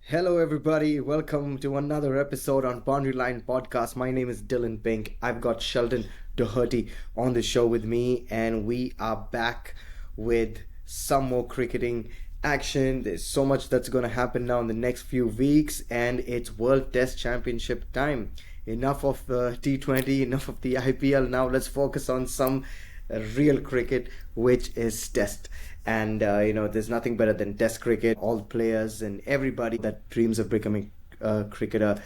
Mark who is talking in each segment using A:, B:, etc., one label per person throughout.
A: Hello, everybody. Welcome to another episode on Boundary Line Podcast. My name is Dylan Pink. I've got Sheldon Doherty on the show with me, and we are back with some more cricketing action. There's so much that's going to happen now in the next few weeks, and it's World Test Championship time. Enough of the T20, enough of the IPL. Now let's focus on some real cricket, which is Test. And there's nothing better than Test cricket. All players and everybody that dreams of becoming a cricketer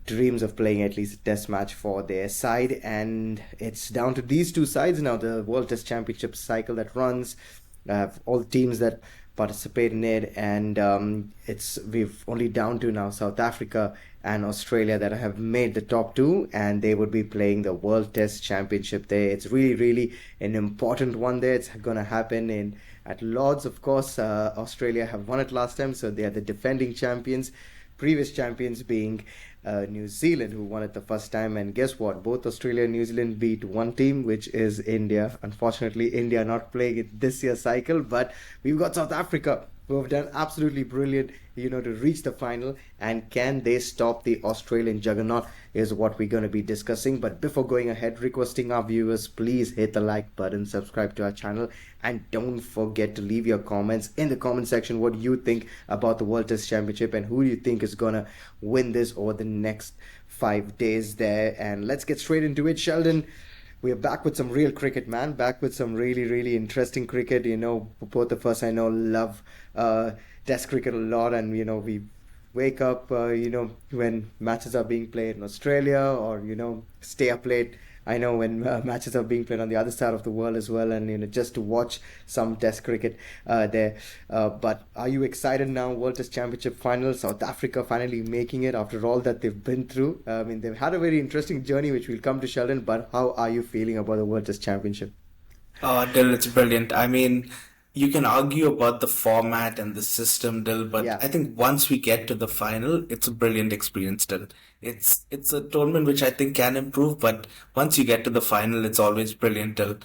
A: dreams of playing at least a Test match for their side. And it's down to these two sides now. The World Test Championship cycle that runs, all teams that participate in it, and we've only down to now South Africa and Australia that have made the top two, and they would be playing the World Test Championship there. It's really an important one there. It's going to happen in at Lords, of course. Australia have won it last time, so they are the defending champions. Previous champions being New Zealand, who won it the first time. And guess what? Both Australia and New Zealand beat one team, which is India. Unfortunately, India not playing it this year's cycle, but we've got South Africa, who have done absolutely brilliant, to reach the final. And can they stop the Australian juggernaut is what we're going to be discussing. But before going ahead, requesting our viewers, please hit the like button, subscribe to our channel, and don't forget to leave your comments in the comment section what you think about the World Test Championship and who you think is going to win this over the next 5 days there. And let's get straight into it. Sheldon, we're back with some real cricket, man. Back with some really interesting cricket. Both of us, I know, love Test cricket a lot, and we wake up when matches are being played in Australia, or stay up late, I know, when matches are being played on the other side of the world as well, and just to watch some Test cricket there. But are you excited now? World Test Championship final, South Africa finally making it after all that they've been through. I mean, they've had a very interesting journey, which we'll come to, Sheldon. But how are you feeling about the World Test Championship?
B: Dill, it's brilliant. I mean, you can argue about the format and the system, Dill, but
A: Yeah.
B: I think once we get to the final, it's a brilliant experience, Dill. It's a tournament which I think can improve, but once you get to the final, it's always brilliant, Dill.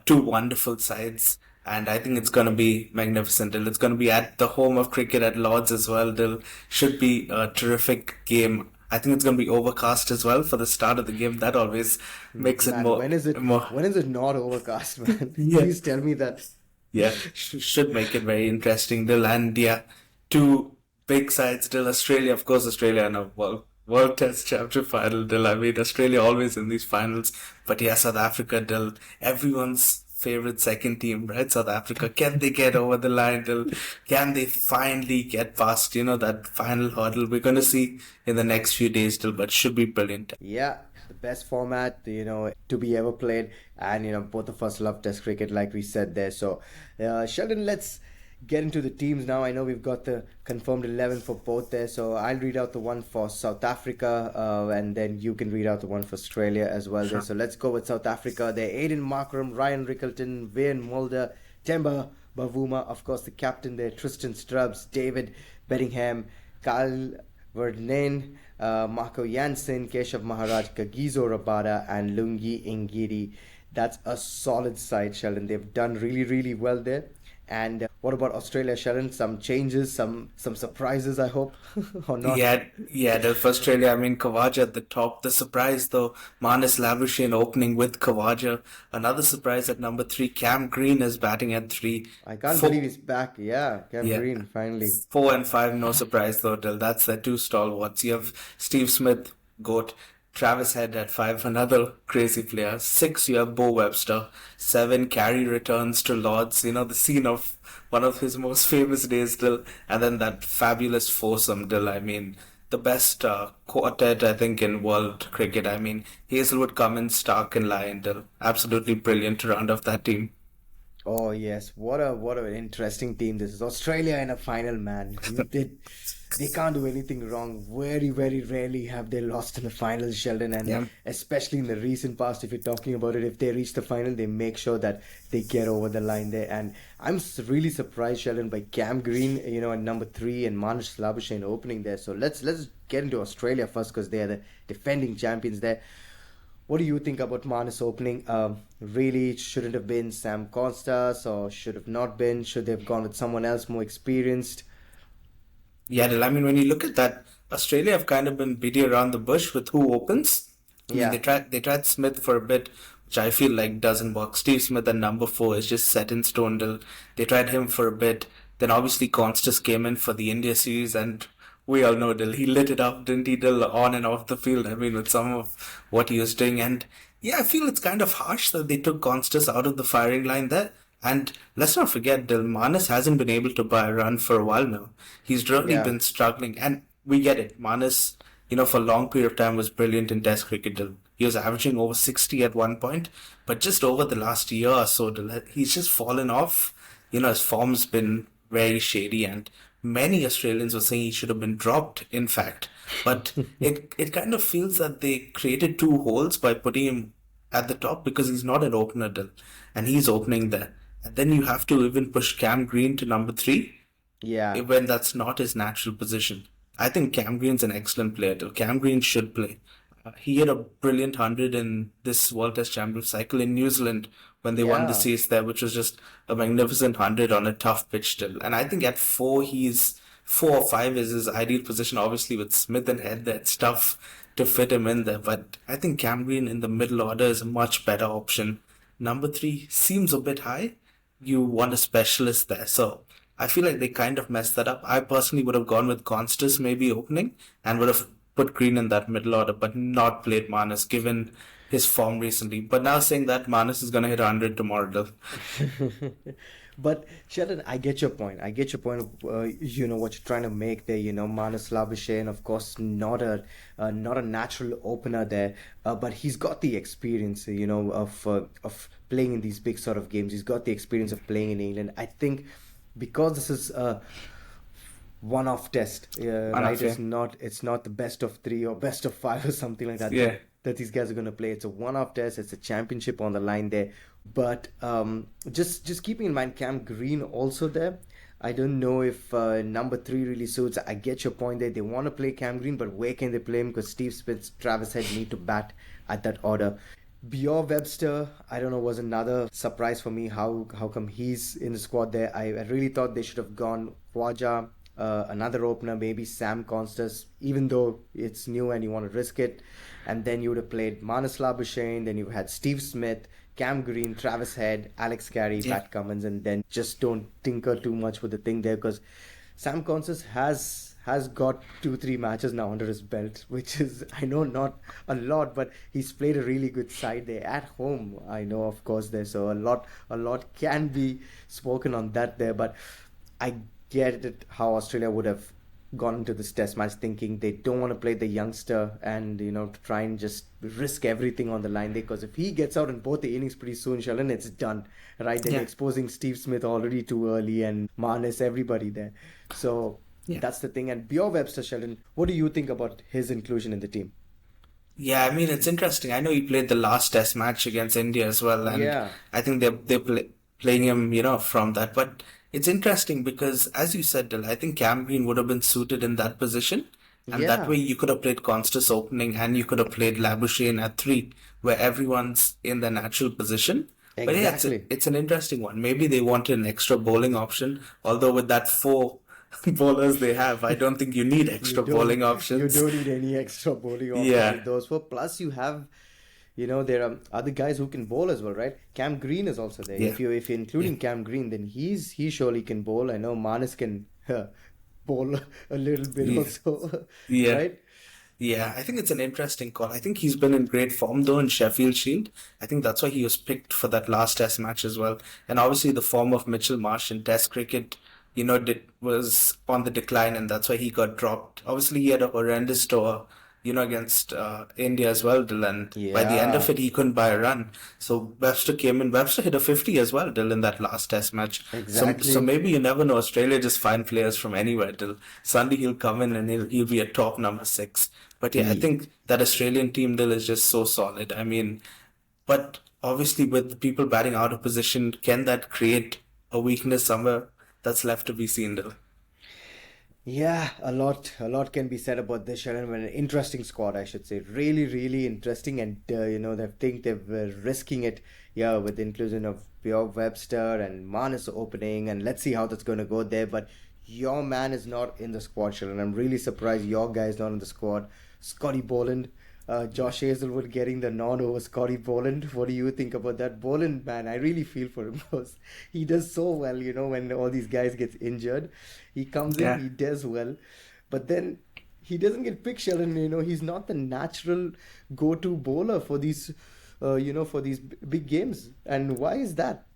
B: Two wonderful sides, and I think it's going to be magnificent, Dill. It's going to be at the home of cricket at Lords as well, Dill. Should be a terrific game. I think it's going to be overcast as well for the start of the game. That always makes it
A: Man,
B: more, more.
A: when is it not overcast, man?
B: Yeah.
A: Please tell me that.
B: Yeah, should make it very interesting. Still, and yeah, two big sides. Still, Australia, of course, Australia in a World Test Championship final. Still, I mean, Australia always in these finals. But yeah, South Africa, still, everyone's favorite second team, right? South Africa. Can they get over the line? Still, can they finally get past, that final hurdle? We're going to see in the next few days, still, but should be brilliant.
A: Yeah, the best format, to be ever played. And, both of us love Test cricket, like we said there. So, Sheldon, let's get into the teams now. I know we've got the confirmed 11 for both there. So, I'll read out the one for South Africa, and then you can read out the one for Australia as well there.
B: Sure.
A: So, let's go with South Africa. They're Aiden Markram, Ryan Rickelton, Wayne Mulder, Temba Bavuma, of course, the captain there, Tristan Stubbs, David Bedingham, Kyle Verdennen, Marco Jansen, Keshav Maharaj, Kagiso Rabada, and Lungi Ngidi. That's a solid side, Sheldon. They've done really well there. And what about Australia, Sheldon? Some changes, some surprises, I hope, or not?
B: For Australia, I mean, Khawaja at the top. The surprise, though, Marnus Labuschagne opening with Khawaja. Another surprise at number 3, Cam Green is batting at 3.
A: I can't
B: Four,
A: believe he's back. Yeah, Cam
B: yeah,
A: Green, finally.
B: 4 and 5, no surprise, though, Till. That's the two stalwarts. You have Steve Smith, GOAT. Travis Head at 5, another crazy player. 6, you have Bo Webster. 7, Carey returns to Lords, the scene of one of his most famous days still. And then that fabulous foursome still. I mean, the best quartet, I think, in world cricket. I mean, Hazlewood, Cummins, Starc, and Lyon still. Absolutely brilliant to round off that team.
A: Oh yes, what an interesting team this is. Australia in a final, man. They can't do anything wrong. Very rarely have they lost in the finals, Sheldon, and
B: Yeah.
A: especially in the recent past, if you're talking about it, if they reach the final, they make sure that they get over the line there. And I'm really surprised, Sheldon, by Cam Green, at number 3, and Marnus Labuschagne opening there. So let's get into Australia first, because they are the defending champions there. What do you think about Marnus opening? Really, it shouldn't have been Sam Costas, or should have not been? Should they have gone with someone else more experienced?
B: Yeah, I mean, when you look at that, Australia have kind of been beating around the bush with who opens. I mean,
A: Yeah,
B: they tried Smith for a bit, which I feel like doesn't work. Steve Smith at number four is just set in stone. They tried him for a bit. Then obviously Constas came in for the India series, and we all know Dill. He lit it up, didn't he, Dill, on and off the field? I mean, with some of what he was doing. And yeah, I feel it's kind of harsh that they took Constas out of the firing line there. And let's not forget, Dill, Marnus hasn't been able to buy a run for a while now. He's really
A: yeah.
B: been struggling. And we get it. Marnus, for a long period of time was brilliant in Test cricket. Dill. He was averaging over 60 at one point. But just over the last year or so, Dill, he's just fallen off. His form's been very shady, and many Australians were saying he should have been dropped, in fact. But it kind of feels that they created two holes by putting him at the top because he's not an opener, Dill, and he's opening there. And then you have to even push Cam Green to number three
A: Yeah,
B: when that's not his natural position. I think Cam Green's an excellent player, Dill. Cam Green should play. He had a brilliant 100 in this World Test Championship cycle in New Zealand when they won the
A: yeah.
B: series there, which was just a magnificent 100 on a tough pitch still. And I think at four, he's 4 or 5 is his ideal position. Obviously, with Smith and Head, that's tough to fit him in there. But I think Cam Green in the middle order is a much better option. Number three seems a bit high. You want a specialist there. So I feel like they kind of messed that up. I personally would have gone with Constas maybe opening and would have put Green in that middle order, but not played Marnus given his form recently. But now saying that Marnus is going to hit 100 tomorrow, though.
A: But Sheldon, I get your point. I get your point of what you're trying to make there. Marnus Labuschagne, of course, not a natural opener there, but he's got the experience, of playing in these big sort of games. He's got the experience of playing in England. I think because this is a one-off test,
B: One
A: right?
B: off, yeah.
A: It's not the best of three or best of five or something like that.
B: Yeah.
A: That these guys are going to play. It's a one-off test. It's a championship on the line there. But just keeping in mind Cam Green also there. I don't know if number three really suits. I get your point there. They want to play Cam Green, but where can they play him? Because Steve Smith, Travis Head need to bat at that order. Bior Webster, I don't know, was another surprise for me. How come he's in the squad there? I really thought they should have gone Khwaja, another opener, maybe Sam Constas, even though it's new and you want to risk it. And then you would have played Marnus Labuschagne, then you had Steve Smith, Cam Green, Travis Head, Alex Carey,
B: Yeah.
A: Pat Cummins, and then just don't tinker too much with the thing there because Sam Constas has got 2-3 matches now under his belt, which is, I know, not a lot, but he's played a really good side there at home. I know, of course, there, so a lot can be spoken on that there, but I get it how Australia would have gone into this test match thinking they don't want to play the youngster and to try and just risk everything on the line there because if he gets out in both the innings pretty soon, Sheldon, it's done, right? Then you're
B: Yeah.
A: exposing Steve Smith already too early and Marnus, everybody there. So
B: Yeah.
A: that's the thing. And Bior Webster, Sheldon, what do you think about his inclusion in the team?
B: Yeah, I mean, it's interesting. I know he played the last test match against India as well, and
A: Yeah,
B: I think they're playing him, from that. But it's interesting because, as you said, Dil, I think Cam Green would have been suited in that position. And that
A: yeah,
B: way you could have played Constas opening and you could have played Labuschagne at three, where everyone's in their natural position. But yeah,
A: exactly.
B: it's an interesting one. Maybe they wanted an extra bowling option, although with that four bowlers they have, I don't think you need
A: You
B: extra
A: don't
B: bowling
A: you
B: options.
A: don't need any extra bowling options
B: Yeah,
A: with those four. Plus, you have there are other guys who can bowl as well, right? Cam Green is also there.
B: yeah,
A: If you're
B: yeah,
A: including Cam Green, then he surely can bowl. I know Manas can bowl a little bit
B: yeah.
A: also,
B: Yeah.
A: right?
B: Yeah, I think it's an interesting call. I think he's been in great form though in Sheffield Shield. I think that's why he was picked for that last Test match as well. And obviously the form of Mitchell Marsh in Test cricket, was on the decline, and that's why he got dropped. Obviously he had a horrendous tour, against India as well, Dylan. By the end of
A: Yeah,
B: it, he couldn't buy a run. So Webster came in. Webster hit a 50 as well, Dylan, in that last Test match. So
A: exactly.
B: maybe you never know. Australia just find players from anywhere. Till Sunday he'll come in and he'll be a top number six. But yeah, I
A: Ye-
B: think that Australian team Dill is just so solid. I mean, but obviously with the people batting out of position, can that create a weakness somewhere? That's left to be seen, Dill.
A: Yeah, a lot can be said about this, Sharon. An interesting squad, I should say. Really, really interesting, and they think they're risking it. Yeah, with the inclusion of Pure Webster and Manus opening, and let's see how that's going to go there. But your man is not in the squad, Sheldon. I'm really surprised your guy is not in the squad. Scotty Boland, Josh Hazlewood getting the nod over Scotty Boland. What do you think about that? Boland, man, I really feel for him because he does so well, when all these guys get injured. He comes in,
B: Yeah.
A: he does well, but then he doesn't get picked, Sheldon. He's not the natural go-to bowler for these big games. And why is that?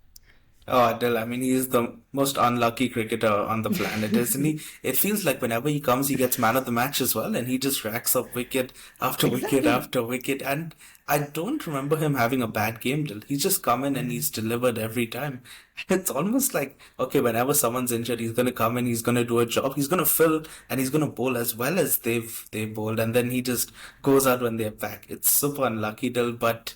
B: Oh, Adil, I mean, he's the most unlucky cricketer on the planet, isn't he? It feels like whenever he comes, he gets man of the match as well, and he just racks up wicket after wicket
A: Exactly.
B: after wicket. And I don't remember him having a bad game, Dil. He's just come in and he's delivered every time. It's almost like, okay, whenever someone's injured, he's going to come in, he's going to do a job, he's going to fill, and he's going to bowl as well as they've bowled, and then he just goes out when they're back. It's super unlucky, Dil, but.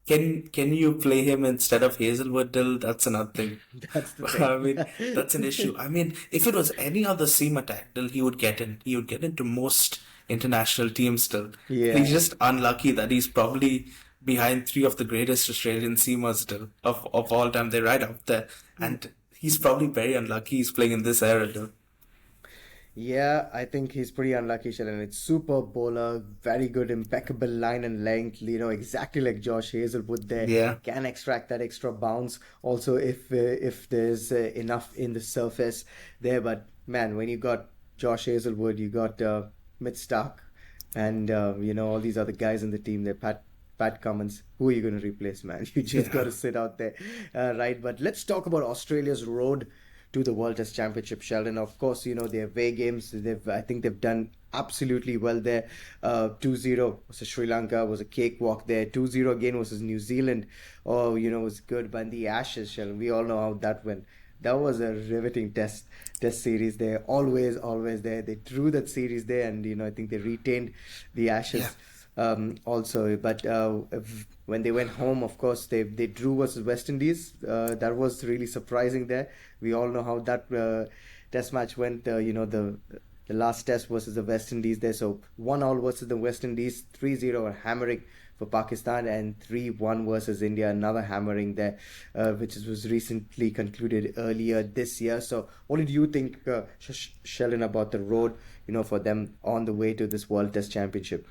B: Can you play him instead of Hazelwood, Dill? That's another thing.
A: That's the
B: I
A: thing.
B: mean, that's an issue. I mean, if it was any other seam attack, Dill, he would get in. He would get into most international teams still. He's
A: Yeah.
B: just unlucky that he's probably behind three of the greatest Australian seamers still of all time. They're right up there. And he's probably very unlucky he's playing in this era, Dill.
A: Yeah, I think he's pretty unlucky, Sheldon. It's super bowler, very good, impeccable line and length, exactly like Josh Hazelwood there.
B: Yeah.
A: Can extract that extra bounce. Also, if there's enough in the surface there. But man, when you got Josh Hazelwood, you got Mitch Starc, and all these other guys in the team there, Pat Cummins. Who are you going to replace, man? You just got
B: Yeah.
A: to sit out there, right? But let's talk about Australia's road to the World Test Championship, Sheldon. Of course, their away games. I think they've done absolutely well there. 2-0 versus Sri Lanka was a cakewalk there. 2-0 again versus New Zealand. Oh, was good. But in the Ashes, Sheldon, we all know how that went. That was a riveting test series there. Always there. They drew that series there, and I think they retained the
B: Yeah.
A: Ashes also. But when they went home, of course, they drew versus West Indies. That was really surprising there. We all know how that test match went. The last test versus the West Indies there. So 1-all versus the West Indies, 3-0 a hammering for Pakistan, and 3-1 versus India, another hammering there, was recently concluded earlier this year. So what did you think, Sheldon, about the road, for them on the way to this World Test Championship?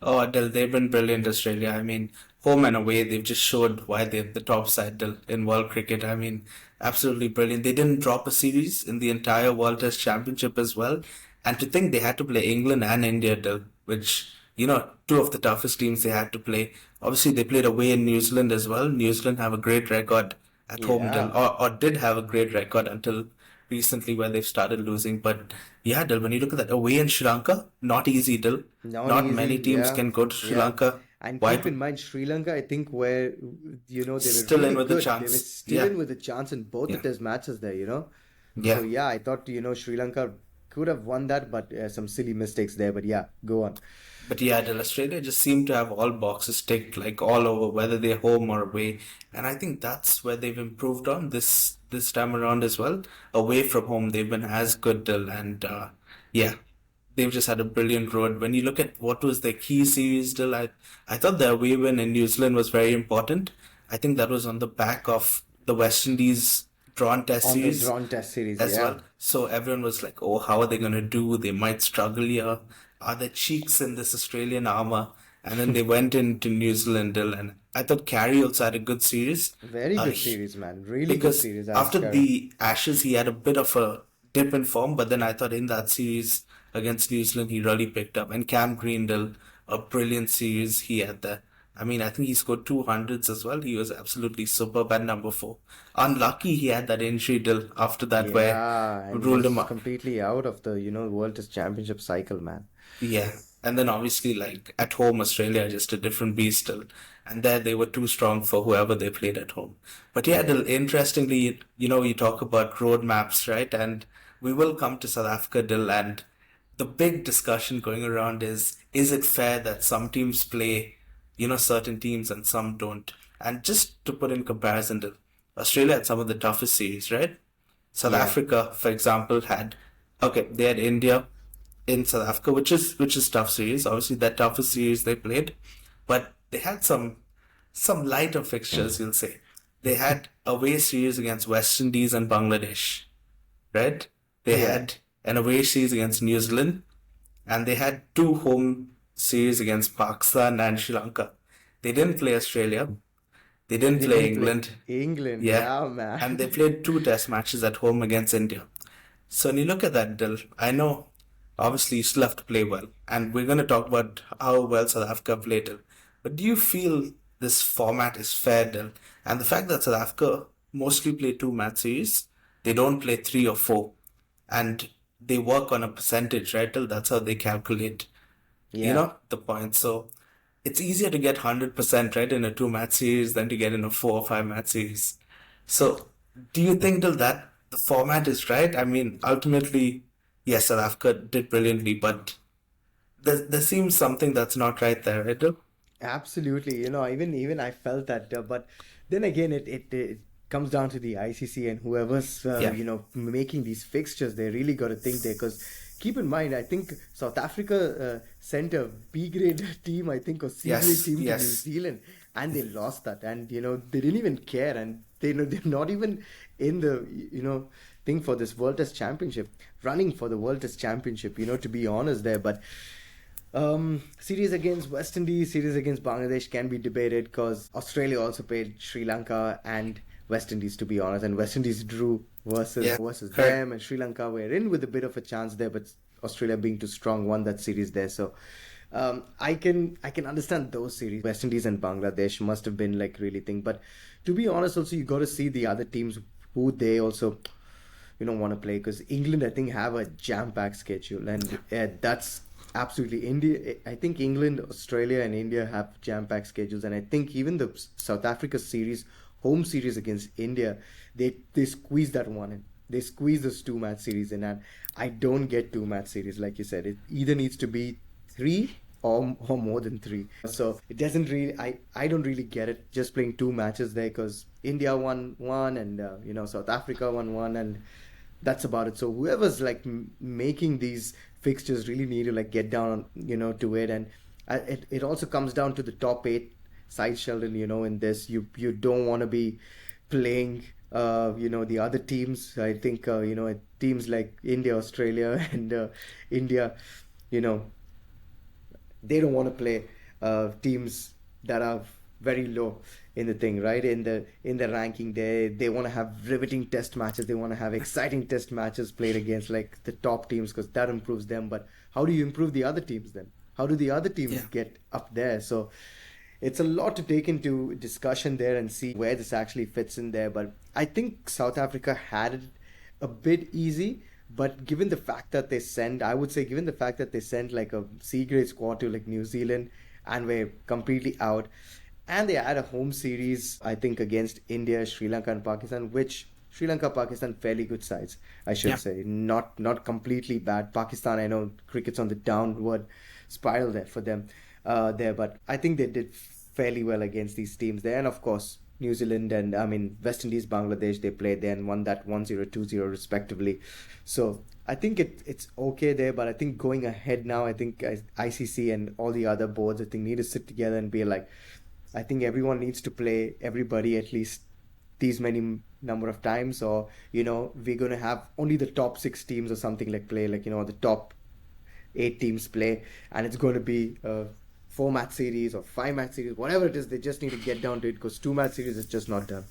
B: Oh, Adil, they've been brilliant, Australia. I mean, home and away, they've just showed why they're the top side, Dil, in world cricket. I mean, absolutely brilliant. They didn't drop a series in the entire World Test Championship as well. And to think they had to play England and India, Dil, which, two of the toughest teams they had to play. Obviously, they played away in New Zealand as well. New Zealand have a great record at home, Dil,
A: Yeah,
B: or did have a great record until recently where they've started losing. But yeah, Dil, when you look at that away in Sri Lanka, not easy, Dil.
A: not
B: Not many
A: easy.
B: teams
A: Yeah,
B: can go to Sri
A: yeah.
B: Lanka.
A: And
B: Why?
A: keep in mind, Sri Lanka, I think, where they were
B: Still in
A: really
B: with a
A: good. They were
B: chance.
A: still
B: Yeah,
A: in with a chance in both the
B: yeah,
A: test matches there. So
B: yeah.
A: yeah, I thought Sri Lanka could have won that, but some silly mistakes there. But yeah, go on.
B: But yeah, the Australia just seem to have all boxes ticked, like all over, whether they're home or away. And I think that's where they've improved on this time around as well. Away from home, they've been as good, Dil, and yeah, they've just had a brilliant road. When you look at what was their key series, Dil, I thought their away win in New Zealand was very important. I think that was on the back of the West Indies drawn test
A: On the
B: series
A: drawn test series,
B: as
A: yeah.
B: well. So everyone was like, oh, how are they going to do? They might struggle here. Are there cheeks in this Australian armor? And then they went into New Zealand, and I thought Carey also had a good series.
A: Very good
B: He,
A: series, man. Really good
B: because
A: series, Ash
B: after
A: Carey.
B: the Ashes, he had a bit of a dip in form, but then I thought in that series against New Zealand, he really picked up. And Cam Greendale, a brilliant series he had there. I mean, I think he scored 200s as well. He was absolutely superb at number four. Unlucky he had that injury deal after that where
A: Yeah, and he
B: ruled him
A: was
B: out.
A: completely out of the World Test Championship cycle, man.
B: Yeah. And then obviously, like at home, Australia are just a different beast still. And there they were too strong for whoever they played at home. But yeah, interestingly, you talk about road maps, right? And we will come to South Africa, Dil, and the big discussion going around is it fair that some teams play, certain teams and some don't? And just to put in comparison, Dil, Australia had some of the toughest series, right? South
A: Yeah.
B: Africa, for example, they had India in South Africa, which is tough series. Obviously, that toughest series they played, but they had some lighter fixtures. You'll say they had away series against West Indies and Bangladesh, right? They
A: Yeah.
B: had an away series against New Zealand, and they had two home series against Pakistan and Sri Lanka. They didn't play Australia. They didn't
A: They
B: play
A: didn't play
B: England.
A: England.
B: Yeah.
A: Yeah,
B: And they
A: man.
B: played two test matches at home against India. So when you look at that, Dil, I know obviously you still have to play well. And we're going to talk about how well South Africa played, Dil. But do you feel this format is fair, Dil? And the fact that South Africa mostly play two match series, they don't play three or four. And they work on a percentage, right? Dil? That's how they calculate,
A: Yeah.
B: the points. So it's easier to get 100% right in a two match series than to get in a four or five match series. So, do you think till that the format is right? I mean, ultimately, yes, South Africa did brilliantly, but there seems something that's not right there, right? Dil?
A: Absolutely, even I felt that, but then again, it comes down to the ICC and whoever's
B: Yeah.
A: making these fixtures. They really got to think there, because keep in mind, I think South Africa sent a B grade team, I think, or C grade
B: Yes,
A: team to New
B: yes.
A: Zealand, and they lost that, and they didn't even care, and they're not even in the thing for this World Test Championship, running for the World Test Championship. To be honest, there, but. Series against West Indies, series against Bangladesh can be debated, because Australia also played Sri Lanka and West Indies, to be honest, and West Indies drew versus
B: Yeah,
A: versus
B: correct.
A: them, and Sri Lanka were in with a bit of a chance there, but Australia being too strong won that series there. So I can understand those series. West Indies and Bangladesh must have been like really thing, but to be honest, also you got to see the other teams who they also want to play, because England, I think, have a jam-packed schedule, and that's absolutely India. I think England, Australia, and India have jam-packed schedules, and I think even the South Africa series, home series against India, they squeeze that one in. They squeeze this two-match series in, and I don't get two-match series, like you said. It either needs to be three or more than three. So it doesn't really. I don't really get it. Just playing two matches there, because India won one, and South Africa won one, and that's about it. So whoever's like making these fixtures really need to like get down on, to it, and it also comes down to the top eight side, Sheldon. In this, you don't want to be playing the other teams. I think teams like India, Australia, and India, you know they don't want to play teams that are very low in the thing, right? In the ranking, they want to have riveting test matches. They want to have exciting test matches played against like the top teams, because that improves them. But how do you improve the other teams then? How do the other teams
B: Yeah.
A: get up there? So it's a lot to take into discussion there and see where this actually fits in there. But I think South Africa had it a bit easy. But given the fact that I would say, given the fact that they sent like a C grade squad to like New Zealand and were completely out, and they had a home series, I think, against India, Sri Lanka, and Pakistan, which Sri Lanka, Pakistan, fairly good sides, I should
B: Yeah.
A: say. Not completely bad. Pakistan, I know cricket's on the downward spiral there for them there, but I think they did fairly well against these teams there. And of course, New Zealand and I mean West Indies, Bangladesh, they played there and won that 1-0, 2-0 respectively. So I think it's okay there, but I think going ahead now, I think ICC and all the other boards, I think, need to sit together and be like, I think everyone needs to play everybody at least these many number of times, or we're going to have only the top six teams or something like play, like the top eight teams play, and it's going to be a four match series or five match series, whatever it is. They just need to get down to it, because two match series is just not done.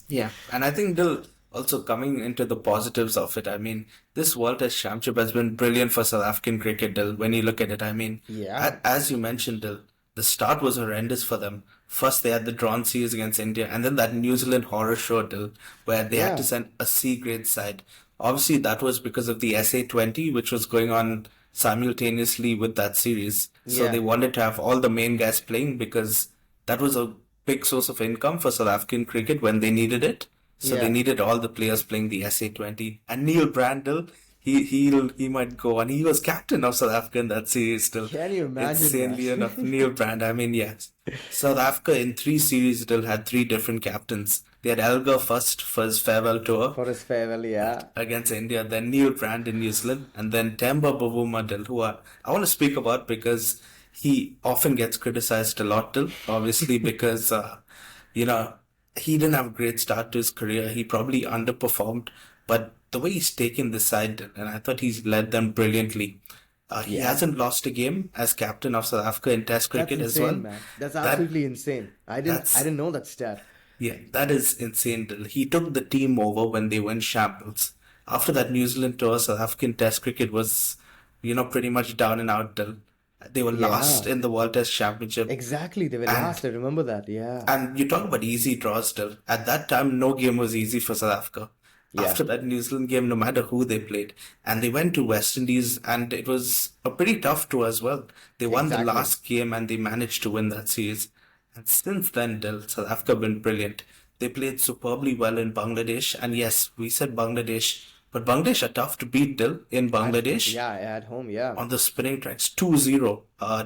B: Yeah, and I think Dil, also coming into the positives of it, I mean, this World Test Championship has been brilliant for South African cricket, Dil, when you look at it. I mean,
A: Yeah,
B: as you mentioned, Dil, the start was horrendous for them. First, they had the drawn series against India, and then that New Zealand horror show, Dil, where they had to
A: yeah,
B: send a C grade side. Obviously, that was because of the SA20, which was going on simultaneously with that series. So they
A: yeah,
B: wanted to have all the main guys playing because that was a big source of income for South African cricket when they needed it. So they
A: yeah.
B: needed all the players playing the SA20. And Neil Brandel, he might go on. He was captain of South Africa in that series still.
A: Can you imagine
B: Insanely enough,
A: that?
B: Neil Brand. I mean, yes. South Africa in three series still had three different captains. They had Elgar first for his farewell tour
A: For his farewell, yeah.
B: against India, then Neil Brand in New Zealand, and then Temba Bavuma Dil, who I want to speak about because he often gets criticized a lot, Dil, obviously, because, you know, he didn't have a great start to his career. He probably underperformed, but the way he's taken this side, and I thought he's led them brilliantly. He
A: Yeah.
B: hasn't lost a game as captain of South Africa in Test
A: That's
B: cricket as well.
A: insane, man. That's
B: That
A: absolutely insane. I
B: that's
A: didn't know that stat.
B: Yeah, that is insane. Dil. He took the team over when they went shambles. After that New Zealand tour, South African Test cricket was, pretty much down and out. Dil. They were last
A: Yeah.
B: in the World Test Championship,
A: Exactly. They were
B: and
A: last. I remember that. Yeah.
B: you talk about easy draws. Still, at that time, no game was easy for South Africa.
A: Yeah.
B: After that New Zealand game, no matter who they played, and they went to West Indies, and it was a pretty tough tour as well. They won the
A: Exactly.
B: last game, and they managed to win that series. And since then, Dil, South Africa have been brilliant. They played superbly well in Bangladesh, and yes, we said Bangladesh, but Bangladesh are tough to beat, Dil, in Bangladesh
A: Yeah, at home. Yeah.
B: on the spinning tracks 2-0.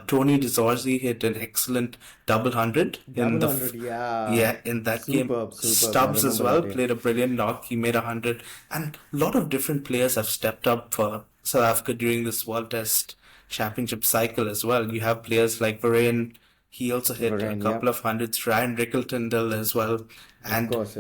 B: Tony DeZorzi hit an excellent double hundred in
A: Double
B: the
A: hundred. Yeah.
B: yeah, in that game.
A: Superb. Superb. I
B: Stubbs as
A: remember
B: well
A: that. Yeah.
B: played a brilliant knock. He made 100, and a lot of different players have stepped up for South Africa during this World Test Championship cycle as well. You have players like Varane. He also hit a
A: Varane. Yeah.
B: couple of hundreds. Ryan Rickelton as well,
A: Of
B: and
A: course.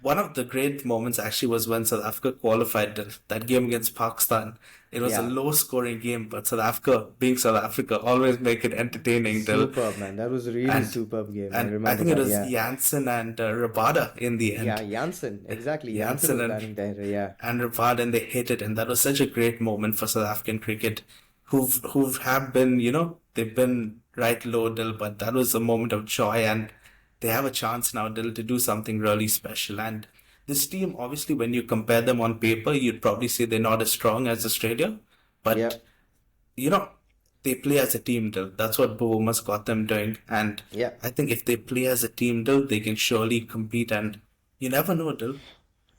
B: one of the great moments actually was when South Africa qualified that game against Pakistan. It was a
A: Yeah.
B: low scoring game, but South Africa, being South Africa, always make it entertaining. They'll,
A: Superb, man. That was a really
B: and
A: superb game. I
B: I
A: remember
B: think it
A: that.
B: was
A: Yeah.
B: Janssen and Rabada in the
A: Yeah.
B: end.
A: Janssen. Exactly. Janssen
B: Janssen
A: was batting there. Yeah.
B: and Rabada, and they hit it, and that was such a great moment for South African cricket, who have been, they've been right low, Dil, but that was a moment of joy, and they have a chance now, Dil, to do something really special. And this team, obviously, when you compare them on paper, you'd probably say they're not as strong as Australia,
A: Yeah.
B: but you know, they play as a team, Dil. That's what Bavuma's got them doing. And
A: Yeah.
B: I think if they play as a team, Dil, they can surely compete. And you never know, Dil.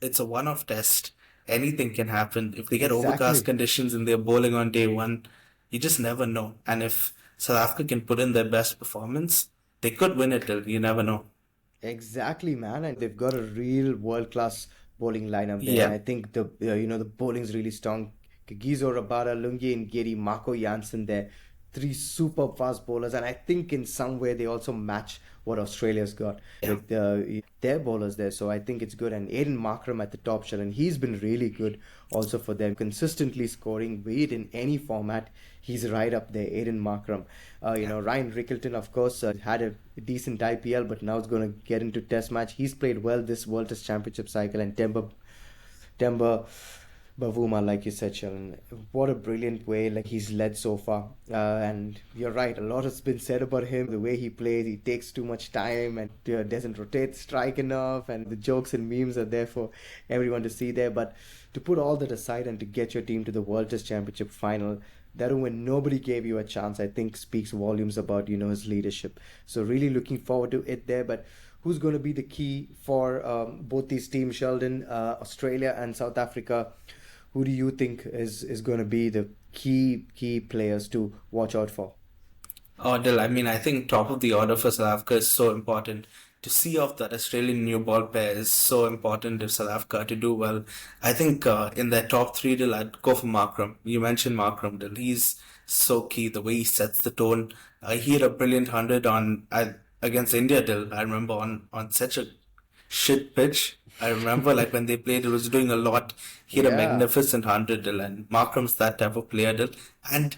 B: It's a one-off test. Anything can happen. If they get overcast
A: Exactly.
B: conditions and they're bowling on day one, you just never know. And if South Africa can put in their best performance, they could win it, Dil. You never know.
A: Exactly, man, and they've got a real world-class bowling lineup there. And
B: Yeah.
A: I think the bowling's really strong. Gizo Rabada, Lungi and Giri, Marco Janssen there, three super fast bowlers, and I think in some way they also match what Australia's got
B: Yeah.
A: with their bowlers there. So I think it's good. And Aiden Markram at the top shell, and he's been really good also for them, consistently scoring, be it in any format. He's right up there, Aiden Markram. Ryan Rickelton, of course, had a decent IPL, but now is going to get into Test match. He's played well this World Test Championship cycle, and Temba Bavuma, like you said, Sharon. What a brilliant way like he's led so far. And you're right, a lot has been said about him. The way he plays, he takes too much time and doesn't rotate strike enough. And the jokes and memes are there for everyone to see there. But to put all that aside and to get your team to the World Test Championship final, that when nobody gave you a chance, I think speaks volumes about his leadership. So really looking forward to it there. But who's going to be the key for both these teams, Sheldon, Australia and South Africa? Who do you think is going to be the key players to watch out for?
B: Oh, Dil, I mean, I think top of the order for South Africa is so important. To see off that Australian new ball pair is so important if South Africa are to do well. I think in their top three, Dil, I'd go for Markram. You mentioned Markram, Dil. He's so key, the way he sets the tone. He had a brilliant 100 against India, Dil. I remember on such a shit pitch. I remember like when they played, it was doing a lot. He had a
A: Yeah,
B: magnificent 100, Dil, and Markram's that type of player, Dil. And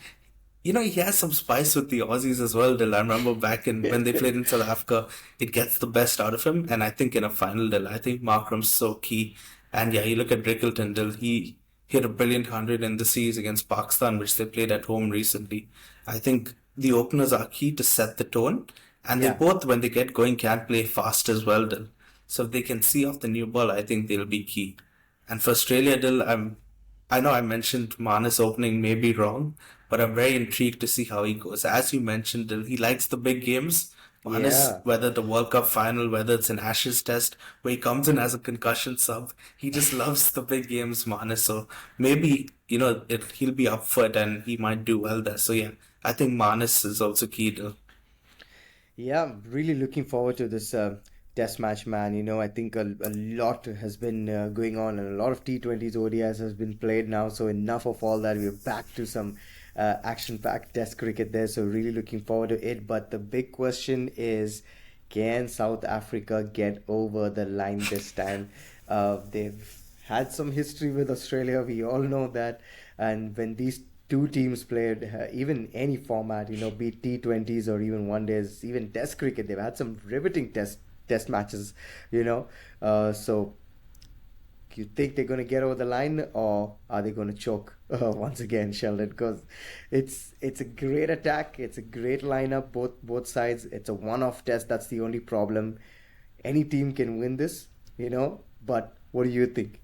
B: he has some spice with the Aussies as well, Dil. I remember back in when they played in South Africa, it gets the best out of him. And I think in a final, Dil, I think Markram's so key. And yeah, you look at Rickelton, Dil, he hit a brilliant 100 in the series against Pakistan, which they played at home recently. I think the openers are key to set the tone. And they
A: yeah,
B: both, when they get going, can play fast as well, Dil. So if they can see off the new ball, I think they'll be key. And for Australia, Dil, I know I mentioned Marnus opening may be wrong, but I'm very intrigued to see how he goes. As you mentioned, Dil, he likes the big games. Marnus,
A: yeah.
B: whether the World Cup final, whether it's an Ashes test, where he comes in as a concussion sub, he just loves the big games, Marnus. So maybe, he'll be up for it and he might do well there. So yeah, I think Marnus is also key, Dil.
A: Yeah, I'm really looking forward to this test match, man. I think a lot has been going on, and a lot of T20s, ODIs has been played now. So enough of all that. We're back to some action-packed test cricket there. So really looking forward to it. But the big question is, can South Africa get over the line this time? They've had some history with Australia. We all know that. And when these two teams played, even any format, be it T20s or even one days, even Test cricket, they've had some riveting test matches. So you think they're going to get over the line, or are they going to choke once again, Sheldon? Because it's a great attack, it's a great lineup, both sides. It's a one-off test. That's the only problem. Any team can win this, But what do you think?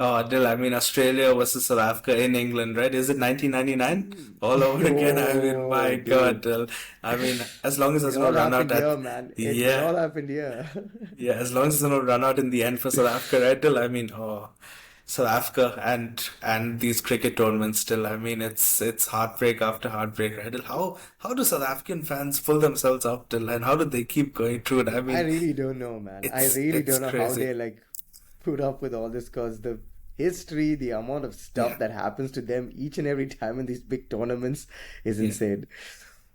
B: Oh, Dil, I mean, Australia versus South Africa in England, right? Is it 1999? All over again. I mean,
A: Oh,
B: my God,
A: dude,
B: Dil. I mean, as long as
A: it
B: there's
A: all
B: no run out
A: happened here,
B: at,
A: man. It
B: yeah,
A: all happened here.
B: yeah, as long as there's no run out in the end for South Africa, right, Dil? I mean, South Africa and these cricket tournaments still. I mean, it's heartbreak after heartbreak, right? Dil? How do South African fans pull themselves up, Dil, and how do they keep going through it? I
A: I
B: mean,
A: really don't know, man. I really
B: it's
A: don't know how
B: crazy.
A: they like put up with all this, because the history, the amount of stuff
B: Yeah,
A: that happens to them each and every time in these big tournaments is
B: yeah.
A: insane.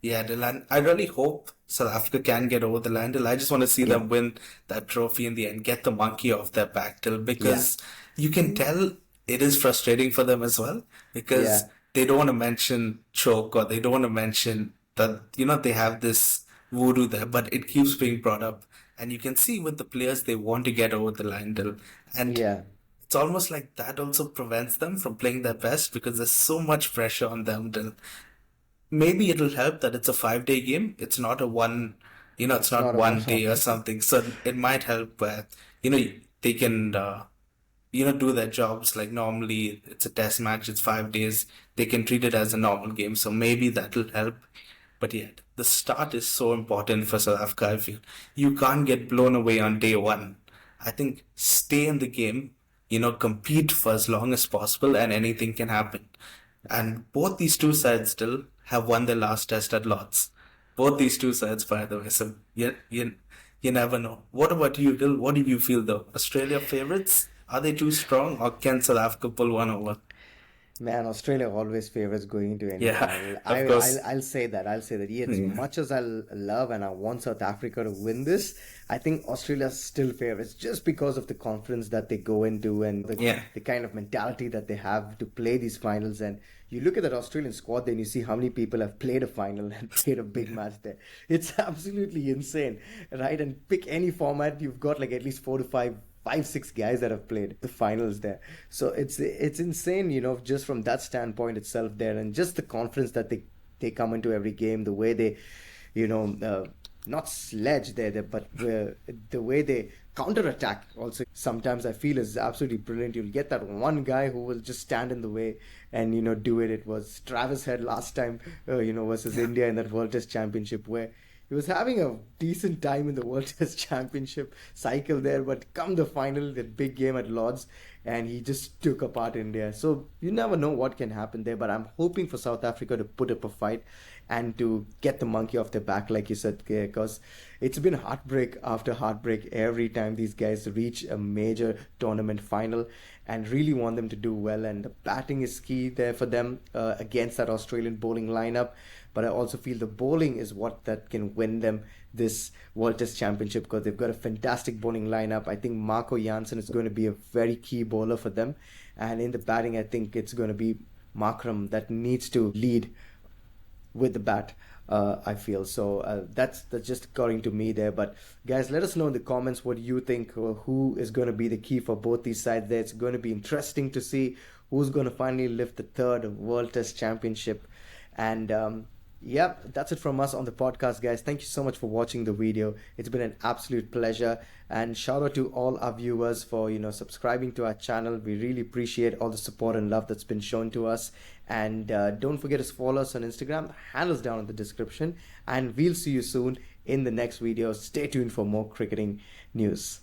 B: Yeah, Dylan. I really hope South Africa can get over the line. Dylan. I just want to see
A: Yeah,
B: them win that trophy in the end, get the monkey off their back, Dylan,
A: yeah,
B: because you can tell it is frustrating for them as well, because
A: yeah,
B: they don't want to mention choke, or they don't want to mention that, they have this voodoo there, but it keeps being brought up. And you can see with the players, they want to get over the line, Dylan. And
A: yeah.
B: it's almost like that also prevents them from playing their best because there's so much pressure on them, Dylan. Maybe it'll help that it's a 5 day game. It's not a one, it's
A: It's
B: not
A: not a
B: one
A: one
B: day
A: off.
B: or something. So it might help where, you know, they can, do their jobs like normally. It's a test match, it's 5 days. They can treat it as a normal game. So maybe that'll help. But yet, the start is so important for South Africa, I feel. You can't get blown away on day one. I think stay in the game, compete for as long as possible, and anything can happen. And both these two sides still have won their last test at Lords. Both these two sides, by the way. So you never know. What about you, Dil? What do you feel though? Australia favorites? Are they too strong, or can South Africa pull one over?
A: Man, Australia always favors going into any
B: Yeah,
A: final.
B: of course.
A: I'll say that. I'll say that. Yeah, as
B: Yeah.
A: much as I love and I want South Africa to win this, I think Australia still favors just because of the confidence that they go into, and
B: Yeah.
A: the kind of mentality that they have to play these finals. And you look at that Australian squad, then you see how many people have played a final and played a big match there. It's absolutely insane, right? And pick any format, you've got like at least four to five, six guys that have played the finals there. So it's insane, just from that standpoint itself there, and just the confidence that they come into every game, the way they, not sledge there, but the way they counter attack also sometimes I feel is absolutely brilliant. You'll get that one guy who will just stand in the way and do it. It was Travis Head last time, versus
B: Yeah.
A: India in that World Test Championship, where he was having a decent time in the World Test Championship cycle there, but come the final, that big game at Lords, and he just took apart India. So you never know what can happen there, but I'm hoping for South Africa to put up a fight and to get the monkey off their back, like you said, because it's been heartbreak after heartbreak every time these guys reach a major tournament final, and really want them to do well. And the batting is key there for them against that Australian bowling lineup. But I also feel the bowling is what that can win them this World Test Championship, because they've got a fantastic bowling lineup. I think Marco Jansen is going to be a very key bowler for them. And in the batting, I think it's going to be Markram that needs to lead with the bat. I feel so. That's just according to me there. But guys, let us know in the comments what you think. Who is going to be the key for both these sides there? It's going to be interesting to see who's going to finally lift the third World Test Championship. And yep, that's it from us on the podcast, guys. Thank you so much for watching the video. It's been an absolute pleasure. And shout out to all our viewers for subscribing to our channel. We really appreciate all the support and love that's been shown to us. And don't forget to follow us on Instagram. The handle's down in the description. And we'll see you soon in the next video. Stay tuned for more cricketing news.